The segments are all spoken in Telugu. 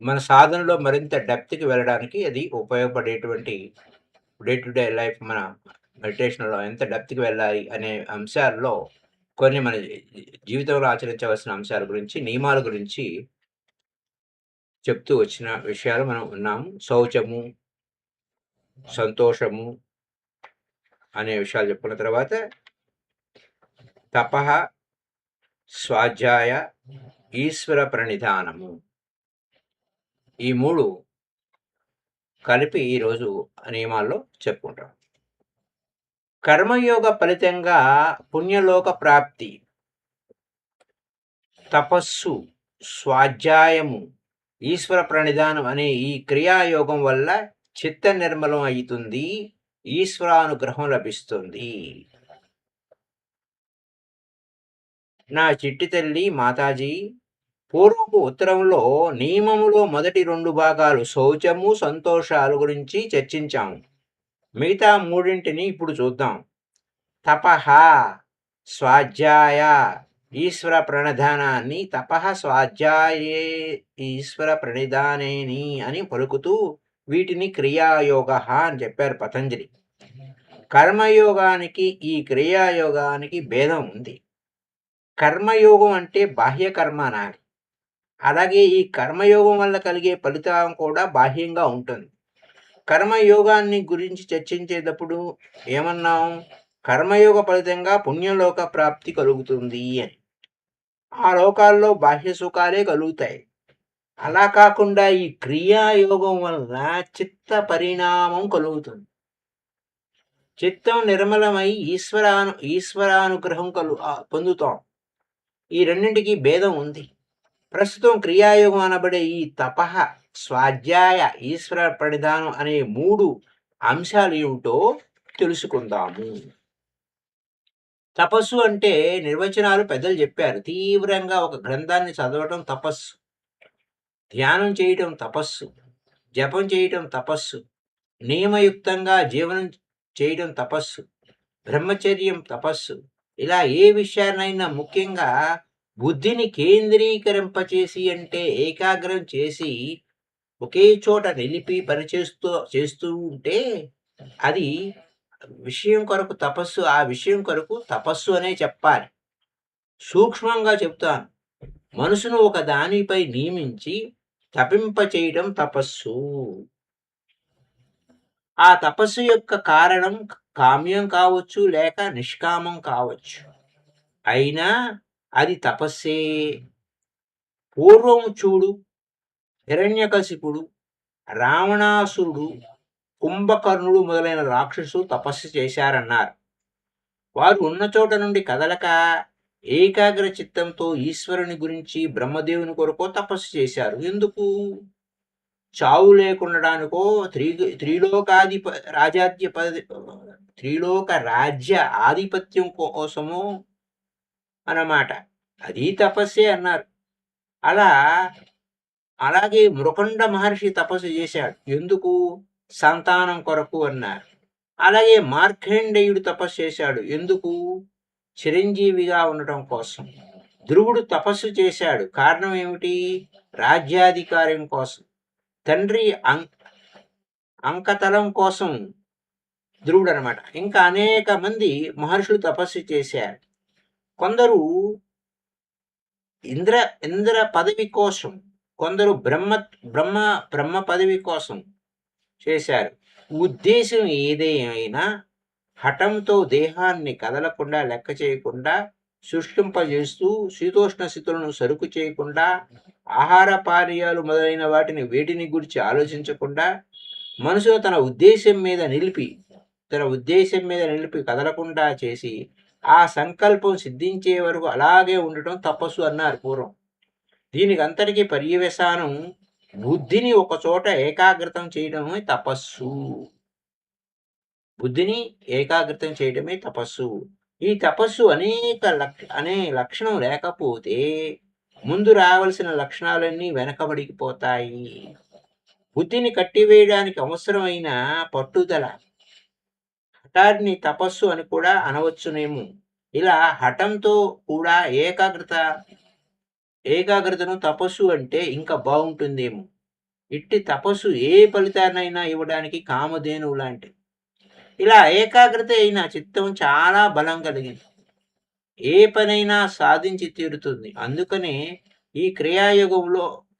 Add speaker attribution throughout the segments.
Speaker 1: మన సాధనలో మరింత డెప్త్‌కి వెళ్ళడానికి అది ఉపయోగపడేటువంటి డే టు డే లైఫ్ మన మెడిటేషన్‌లో ఎంత డెప్త్‌కి వెళ్ళాలి అనే అంశాల్లో కొన్ని మన జీవితంలో ఆచరించవలసిన అంశాల గురించి, నియమాల గురించి చెప్తూ వచ్చిన విషయాలు మనం ఉన్నాము. శౌచము, సంతోషము అనే విషయాలు చెప్పుకున్న తర్వాత తపః, స్వాధ్యాయ, ఈశ్వర ప్రణిధానము ఈ 3 కలిపి ఈరోజు నియమాల్లో చెప్పుకుంటాం. కర్మయోగ ఫలితంగా పుణ్యలోక ప్రాప్తి, తపస్సు, స్వాధ్యాయము, ఈశ్వర ప్రణిధానం అనే ఈ క్రియాయోగం వల్ల చిత్త నిర్మలం అవుతుంది. ఈశ్వరానుగ్రహం లభిస్తుంది. నా చిట్టి తల్లి మాతాజీ, పూర్వపు ఉత్తరంలో నియమములో మొదటి 2 భాగాలు శౌచము, సంతోషాలు గురించి చర్చించాము. మిగతా మూడింటిని ఇప్పుడు చూద్దాం. తపః, స్వాధ్యాయ, ఈశ్వర ప్రణిధానాన్ని తపః స్వాధ్యాయే ఈశ్వర ప్రణిధానేని అని పలుకుతూ వీటిని క్రియాయోగ అని చెప్పారు పతంజలి. కర్మయోగానికి ఈ క్రియాయోగానికి భేదం ఉంది. కర్మయోగం అంటే బాహ్య కర్మ అనాలి. అలాగే ఈ కర్మయోగం వల్ల కలిగే ఫలితం కూడా బాహ్యంగా ఉంటుంది. కర్మయోగాన్ని గురించి చర్చించేటప్పుడు ఏమన్నాం? కర్మయోగ ఫలితంగా పుణ్యలోక ప్రాప్తి కలుగుతుంది అని. ఆ లోకాల్లో బాహ్య సుఖాలే కలుగుతాయి. అలా కాకుండా ఈ క్రియాయోగం వల్ల చిత్త పరిణామం కలుగుతుంది. చిత్తం నిర్మలమై ఈశ్వరానుగ్రహం పొందుతాం. ఈ రెండింటికి భేదం ఉంది. ప్రస్తుతం క్రియాయోగం అనబడే ఈ తపః, స్వాధ్యాయ, ఈశ్వర ప్రణిధానం అనే 3 అంశాలు ఏమిటో తెలుసుకుందాము. తపస్సు అంటే నిర్వచనాలు పెద్దలు చెప్పారు. తీవ్రంగా ఒక గ్రంథాన్ని చదవటం తపస్సు, ధ్యానం చేయటం తపస్సు, జపం చేయటం తపస్సు, నియమయుక్తంగా జీవనం చేయటం తపస్సు, బ్రహ్మచర్యం తపస్సు. ఇలా ఏ విషయాన్నైనా ముఖ్యంగా బుద్ధిని కేంద్రీకరింపచేసి అంటే ఏకాగ్రం చేసి ఒకే చోట నిలిపి చేస్తూ ఉంటే అది విషయం కొరకు తపస్సు. ఆ విషయం కొరకు తపస్సు అనే చెప్పాలి. సూక్ష్మంగా చెప్తాను. మనసును ఒక దానిపై నియమించి తపింపచేయడం తపస్సు. ఆ తపస్సు యొక్క కారణం కామ్యం కావచ్చు, లేక నిష్కామం కావచ్చు. అయినా అది తపస్సే. పూర్వం చూడు, హిరణ్యకశిపుడు, రావణాసురుడు, కుంభకర్ణుడు మొదలైన రాక్షసులు తపస్సు చేశారన్నారు. వారు ఉన్న చోట నుండి కదలక ఏకాగ్ర చిత్తంతో ఈశ్వరుని గురించి, బ్రహ్మదేవుని కొరకో తపస్సు చేశారు. ఎందుకు? చావు లేకుండడానికో, త్రిలోక రాజ్య ఆధిపత్యం కోసమో అన్నమాట. అది తపస్సే అన్నారు. అలాగే మృకండ మహర్షి తపస్సు చేశాడు. ఎందుకు? సంతానం కొరకు అన్నారు. అలాగే మార్కండేయుడు తపస్సు చేశాడు. ఎందుకు? చిరంజీవిగా ఉండటం కోసం. ధ్రువుడు తపస్సు చేశాడు. కారణం ఏమిటి? రాజ్యాధికారం కోసం. తండ్రి అంకతలం కోసం ధ్రువుడు అనమాట. ఇంకా అనేక మంది మహర్షులు తపస్సు చేశారు. కొందరు ఇంద్ర పదవి కోసం, కొందరు బ్రహ్మ పదవి కోసం చేశారు. ఉద్దేశం ఏదైనా హఠంతో దేహాన్ని కదలకుండా, లెక్క చేయకుండా, సృష్టింపజేస్తూ, శీతోష్ణ స్థితులను సరుకు చేయకుండా, ఆహార పానీయాలు మొదలైన వేటిని గురించి ఆలోచించకుండా, మనసును తన ఉద్దేశం మీద నిలిపి కదలకుండా చేసి ఆ సంకల్పం సిద్ధించే వరకు అలాగే ఉండటం తపస్సు అన్నారు పూర్వం. దీనికి అంతటికీ పర్యవసానం బుద్ధిని ఒకచోట ఏకాగ్రతం చేయడమే తపస్సు. బుద్ధిని ఏకాగ్రతం చేయడమే తపస్సు. ఈ తపస్సు అనే లక్షణం లేకపోతే ముందు రావలసిన లక్షణాలన్నీ వెనకబడిపోతాయి. బుద్ధిని కట్టివేయడానికి అవసరమైన పట్టుదల, హఠాన్ని తపస్సు అని కూడా అనవచ్చునేమో. ఇలా హఠంతో కూడా ఏకాగ్రతను తపస్సు అంటే ఇంకా బాగుంటుందేమో. ఇట్టి తపస్సు ఏ ఫలితాన్నైనా ఇవ్వడానికి కామధేనువు లాంటిది. ఇలా ఏకాగ్రత అయిన చిత్తం చాలా బలం కలిగింది. ఏ పనైనా సాధించి తీరుతుంది. అందుకనే ఈ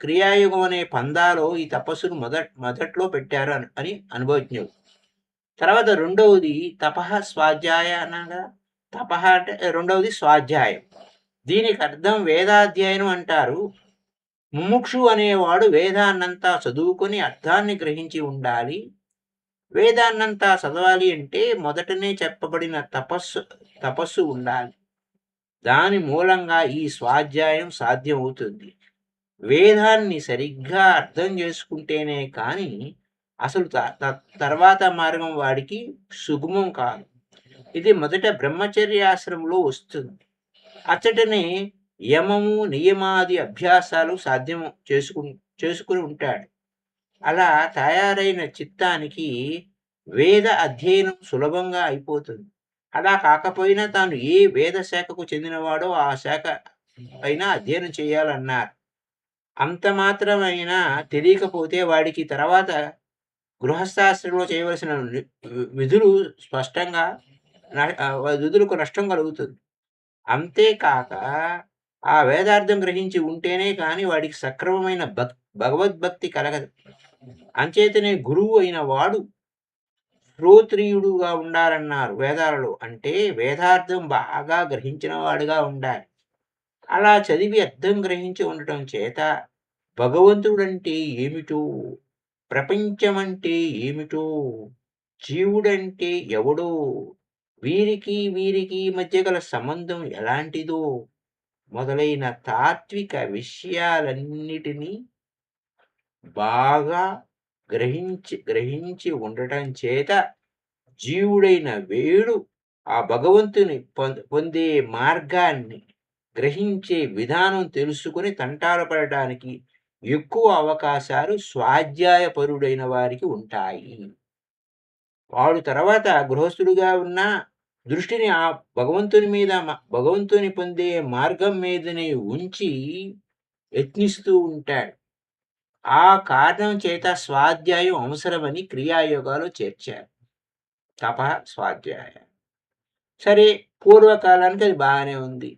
Speaker 1: క్రియాయుగం అనే పందాలో ఈ తపస్సును మొదట్లో పెట్టారు అని అనుభవజ్ఞులు. తర్వాత రెండవది తపః స్వాధ్యాయ అనగా తపః అంటే రెండవది స్వాధ్యాయం. దీనికి అర్థం వేదాధ్యయనం అంటారు. ముముక్షు అనేవాడు వేదాన్నంతా చదువుకొని అర్థాన్ని గ్రహించి ఉండాలి. వేదాన్నంతా చదవాలి అంటే మొదటనే చెప్పబడిన తపస్సు ఉండాలి. దాని మూలంగా ఈ స్వాధ్యాయం సాధ్యమవుతుంది. వేదాన్ని సరిగ్గా అర్థం చేసుకుంటేనే కానీ అసలు తర్వాత మార్గం వాడికి సుగమం కాదు. ఇది మొదట బ్రహ్మచర్యాశ్రమంలో వస్తుంది. అచ్చటనే యమము నియమాది అభ్యాసాలు సాధ్యం చేసుకుని ఉంటాడు. అలా తయారైన చిత్తానికి వేద అధ్యయనం సులభంగా అయిపోతుంది. అలా కాకపోయినా తాను ఏ వేద శాఖకు చెందినవాడో ఆ శాఖ పైన అధ్యయనం చేయాలన్నారు. అంత మాత్రమైనా తెలియకపోతే వాడికి తర్వాత గృహస్థాశ్రమంలో చేయవలసిన విధులు స్పష్టంగా విధులకు నష్టం కలుగుతుంది. అంతేకాక ఆ వేదార్థం గ్రహించి ఉంటేనే కానీ వాడికి సక్రమమైన భగవద్భక్తి కలగదు. అంచేతనే గురువు అయిన వాడు శ్రోత్రియుడుగా ఉండాలన్నారు వేదాలలో. అంటే వేదార్థం బాగా గ్రహించిన వాడుగా ఉండాలి. అలా చదివి అర్థం గ్రహించి ఉండటం చేత భగవంతుడంటే ఏమిటో, ప్రపంచమంటే ఏమిటో, జీవుడంటే ఎవడో, వీరికి మధ్య గల సంబంధం ఎలాంటిదో మొదలైన తాత్విక విషయాలన్నిటినీ బాగా గ్రహించి ఉండటం చేత జీవుడైన వేడు ఆ భగవంతుని పొందే మార్గాన్ని గ్రహించే విధానం తెలుసుకుని తంటాలు పడటానికి ఎక్కువ అవకాశాలు స్వాధ్యాయపరుడైన వారికి ఉంటాయి. వాడు తర్వాత గృహస్థుడుగా ఉన్న దృష్టిని ఆ భగవంతుని పొందే మార్గం మీదనే ఉంచి యత్నిస్తూ ఉంటాడు. ఆ కారణం చేత స్వాధ్యాయం అవసరమని క్రియాయోగాలు చేర్చారు. తప స్వాధ్యాయ. సరే, పూర్వకాలానికి అది బాగానే ఉంది.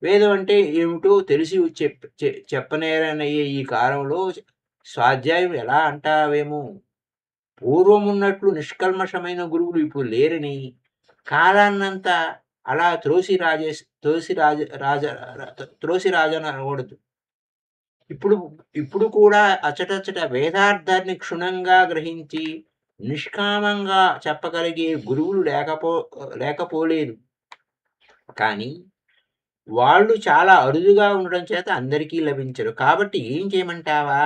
Speaker 1: వేదం అంటే ఏమిటో తెలిసి చెప్పనేరనయ్యే ఈ కాలంలో స్వాధ్యాయం ఎలా అంటావేమో. పూర్వమున్నట్లు నిష్కల్మషమైన గురువులు ఇప్పుడు లేరని, కాలాన్నంతా అలా త్రోసిరాజనకూడదు. ఇప్పుడు కూడా అచటచట వేదార్థాన్ని క్షుణ్ణంగా గ్రహించి నిష్కామంగా చెప్పగలిగే గురువులు లేకపోలేదు. కానీ వాళ్ళు చాలా అరుదుగా ఉండడం చేత అందరికీ లభించరు. కాబట్టి ఏం చేయమంటావా?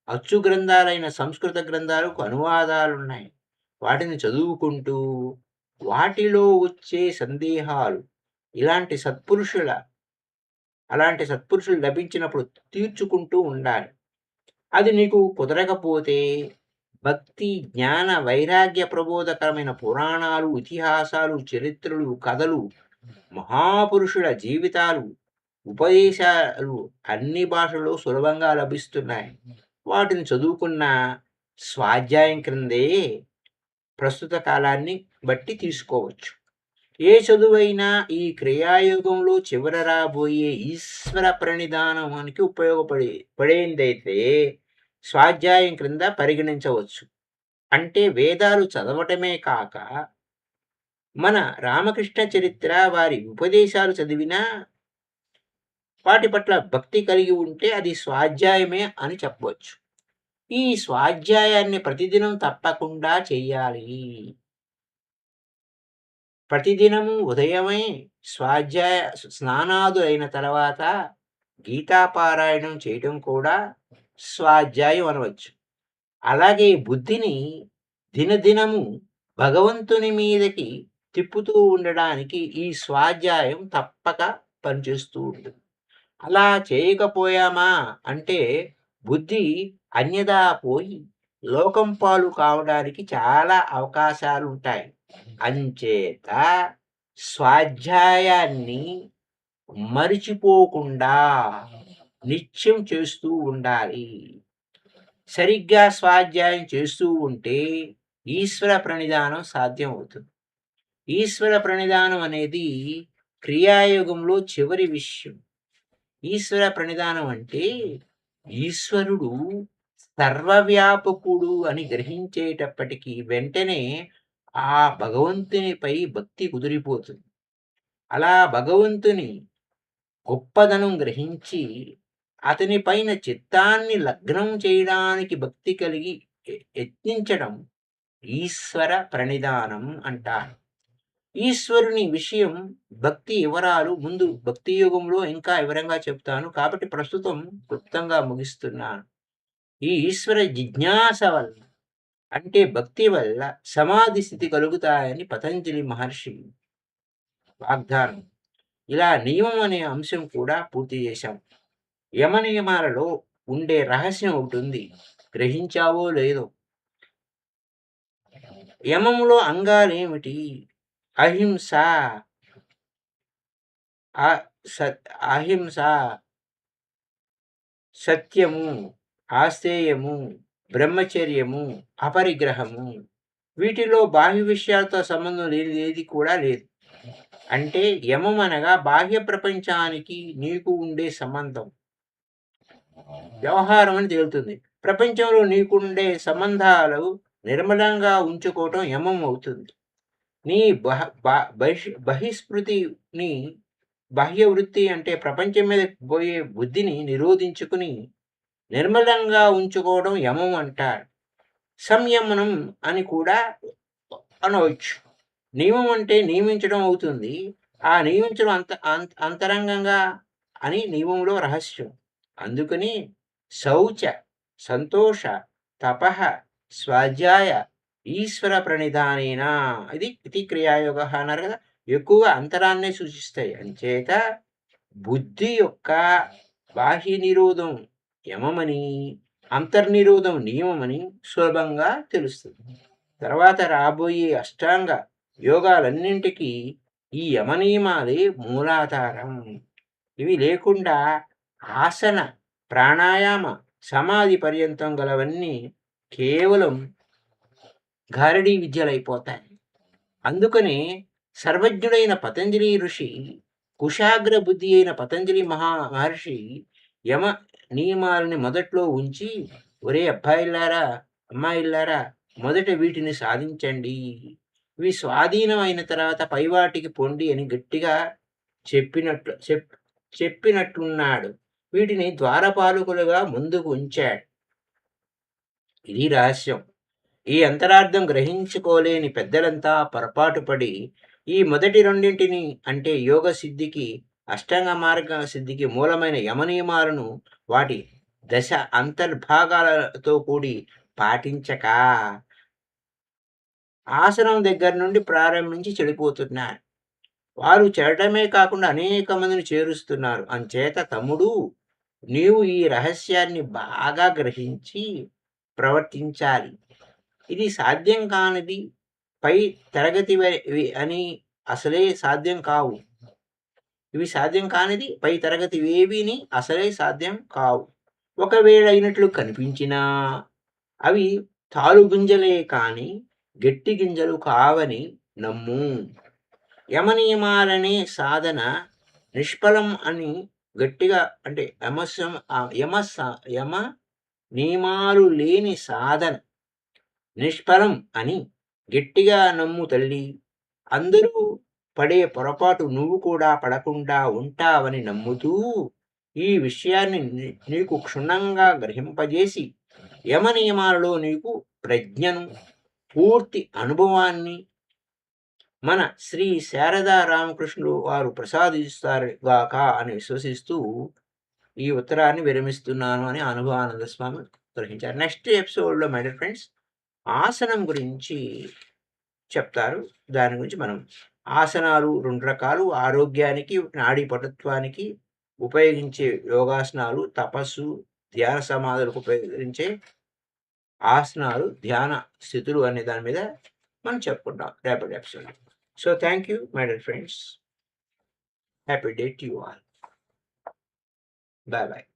Speaker 1: అచ్చు గ్రంథాలైన సంస్కృత గ్రంథాలకు అనువాదాలున్నాయి. వాటిని చదువుకుంటూ వాటిలో వచ్చే సందేహాలు అలాంటి సత్పురుషులు లభించినప్పుడు తీర్చుకుంటూ ఉండాలి. అది నీకు కుదరకపోతే భక్తి, జ్ఞాన, వైరాగ్య ప్రబోధకరమైన పురాణాలు, ఇతిహాసాలు, చరిత్రలు, కథలు, మహాపురుషుల జీవితాలు, ఉపదేశాలు అన్ని భాషల్లో సులభంగా లభిస్తున్నాయి. వాటిని చదువుకున్న స్వాధ్యాయం క్రిందే ప్రస్తుత కాలాన్ని బట్టి తీసుకోవచ్చు. ఏ చదువైనా ఈ క్రియాయుగంలో చివర రాబోయే ఈశ్వర ప్రణిధానానికి పడేందైతే స్వాధ్యాయం క్రింద పరిగణించవచ్చు. అంటే వేదాలు చదవటమే కాక మన రామకృష్ణ చరిత్ర, వారి ఉపదేశాలు చదివినా వాటి పట్ల భక్తి కలిగి ఉంటే అది స్వాధ్యాయమే అని చెప్పవచ్చు. ఈ స్వాధ్యాయాన్ని ప్రతిదినం తప్పకుండా చెయ్యాలి. ప్రతిదినము ఉదయమే స్నానాదులైన తర్వాత గీతాపారాయణం చేయటం కూడా స్వాధ్యాయం అనవచ్చు. అలాగే బుద్ధిని దినదినము భగవంతుని మీదకి తిప్పుతూ ఉండడానికి ఈ స్వాధ్యాయం తప్పక పనిచేస్తూ ఉంటుంది. అలా చేయకపోయామా అంటే బుద్ధి అన్యదా పోయి లోకం పాలు కావడానికి చాలా అవకాశాలు ఉంటాయి. అంచేత స్వాధ్యాయాన్ని మరిచిపోకుండా నిత్యం చేస్తూ ఉండాలి. సరిగ్గా స్వాధ్యాయం చేస్తూ ఉంటే ఈశ్వర ప్రణిధానం సాధ్యం అవుతుంది. ఈశ్వర ప్రణిధానం అనేది క్రియాయోగంలో చివరి విషయం. ఈశ్వర ప్రణిధానం అంటే ఈశ్వరుడు సర్వవ్యాపకుడు అని గ్రహించేటప్పటికి వెంటనే ఆ భగవంతునిపై భక్తి కుదిరిపోతుంది. అలా భగవంతుని గొప్పదనం గ్రహించి అతని పైన చిత్తాన్ని లగ్నం చేయడానికి భక్తి కలిగి యత్నించడం ఈశ్వర ప్రణిధానం అంటారు. ఈశ్వరుని విషయం భక్తి వివరాలు ముందు భక్తి యోగంలో ఇంకా వివరంగా చెప్తాను. కాబట్టి ప్రస్తుతం క్లుప్తంగా ముగిస్తున్నాను. ఈ ఈశ్వర జిజ్ఞాస వల్ల అంటే భక్తి వల్ల సమాధి స్థితి కలుగుతాయని పతంజలి మహర్షి వాగ్దానం. ఇలా నియమం అనే అంశం కూడా పూర్తి చేశాం. యమ నియమాలలో ఉండే రహస్యం ఒకటి ఉంది. గ్రహించావో లేదో? యమములో అంగాలేమిటి? అహింస, అహింస, సత్యము, ఆస్తేయము, బ్రహ్మచర్యము, అపరిగ్రహము. వీటిలో బాహ్య విషయాలతో సంబంధం లేనిది ఏది కూడా లేదు. అంటే యమం అనగా బాహ్య ప్రపంచానికి నీకు ఉండే సంబంధం, వ్యవహారం అని తేలుతుంది. ప్రపంచంలో నీకుండే సంబంధాలు నిర్మలంగా ఉంచుకోవటం యమం అవుతుంది. నీ బహిస్మృతిని, బాహ్య వృత్తి అంటే ప్రపంచం మీద పోయే బుద్ధిని నిరోధించుకుని నిర్మలంగా ఉంచుకోవడం యమం అంటారు. సంయమనం అని కూడా అనవచ్చు. నియమం అంటే నియమించడం అవుతుంది. ఆ నియమించడం అంతరంగంగా అని నియమంలో రహస్యం. అందుకని శౌచ, సంతోష, తపః, స్వాధ్యాయ, ఈశ్వర ప్రణిధానేన ఇది క్రియాయోగ అన్నారు కదా. ఎక్కువగా అంతరాన్నే సూచిస్తాయి. అంచేత బుద్ధి యొక్క బాహ్య నిరోధం యమమని, అంతర్నిరోధం నియమమని సులభంగా తెలుస్తుంది. తర్వాత రాబోయే అష్టాంగ యోగాలన్నింటికీ ఈ యమనియమాలే మూలాధారం. ఇవి లేకుండా ఆసన, ప్రాణాయామ, సమాధి పర్యంతం గలవన్నీ కేవలం గారడీ విద్యలైపోతాయి. అందుకనే సర్వజ్ఞుడైన పతంజలి ఋషి, కుశాగ్ర బుద్ధి అయిన పతంజలి మహర్షి యమ నియమాలని మొదట్లో ఉంచి, ఒరే అబ్బాయిల్లారా, అమ్మాయిల్లారా, మొదట వీటిని సాధించండి. ఇవి స్వాధీనం అయిన తర్వాత పైవాటికి పొండి అని గట్టిగా చెప్పినట్లున్నాడు. వీటిని ద్వారపాలకులుగా ముందుకు ఉంచాడు. ఇది రహస్యం. ఈ అంతరార్థం గ్రహించుకోలేని పెద్దలంతా పొరపాటు పడి ఈ మొదటి రెండింటిని అంటే యోగ సిద్ధికి, అష్టాంగ మార్గ సిద్ధికి మూలమైన యమనియమాలను వాటి దశ అంతర్భాగాలతో కూడి పాటించక ఆసనం దగ్గర నుండి ప్రారంభించి చెడిపోతున్నారు. వారు చేరడమే కాకుండా అనేక మందిని చేరుస్తున్నారు. అంచేత తమ్ముడు, నీవు ఈ రహస్యాన్ని బాగా గ్రహించి ప్రవర్తించాలి. ఇది సాధ్యం కానిది పై తరగతి అని అసలే సాధ్యం కావు. ఇవి సాధ్యం కానిది పై తరగతివేవీని అసలే సాధ్యం కావు. ఒకవేళ అయినట్లు కనిపించినా అవి తాలుగుంజలే కాని గట్టి గింజలు కావని నమ్ము. యమనియమాలనే సాధన నిష్ఫలం అని గట్టిగా అంటే యమ నియమాలు లేని సాధన నిష్ఫలం అని గట్టిగా నమ్ము తల్లి. అందరూ పడే పొరపాటు నువ్వు కూడా పడకుండా ఉంటావని నమ్ముతూ ఈ విషయాన్ని నీకు క్షుణ్ణంగా గ్రహింపజేసి యమ నియమాలలో నీకు ప్రజ్ఞను, పూర్తి అనుభవాన్ని మన శ్రీ శారదా రామకృష్ణులు వారు ప్రసాదిస్తారు గాక అని విశ్వసిస్తూ ఈ ఉత్తరాన్ని విరమిస్తున్నాను అని అనుభవానంద స్వామి గ్రహించారు. నెక్స్ట్ ఎపిసోడ్లో మై డియర్ ఫ్రెండ్స్ ఆసనం గురించి చెప్తారు. దాని గురించి మనం ఆసనాలు 2 రకాలు, ఆరోగ్యానికి, నాడీ పటుత్వానికి ఉపయోగించే యోగాసనాలు, తపస్సు, ధ్యాన సమాధులకు ఉపయోగించే ఆసనాలు, ధ్యాన స్థితులు అనే దాని మీద మనం చెప్పుకుంటాం రేపటి episode. So thank you my dear friends. Happy day to you all. Bye bye.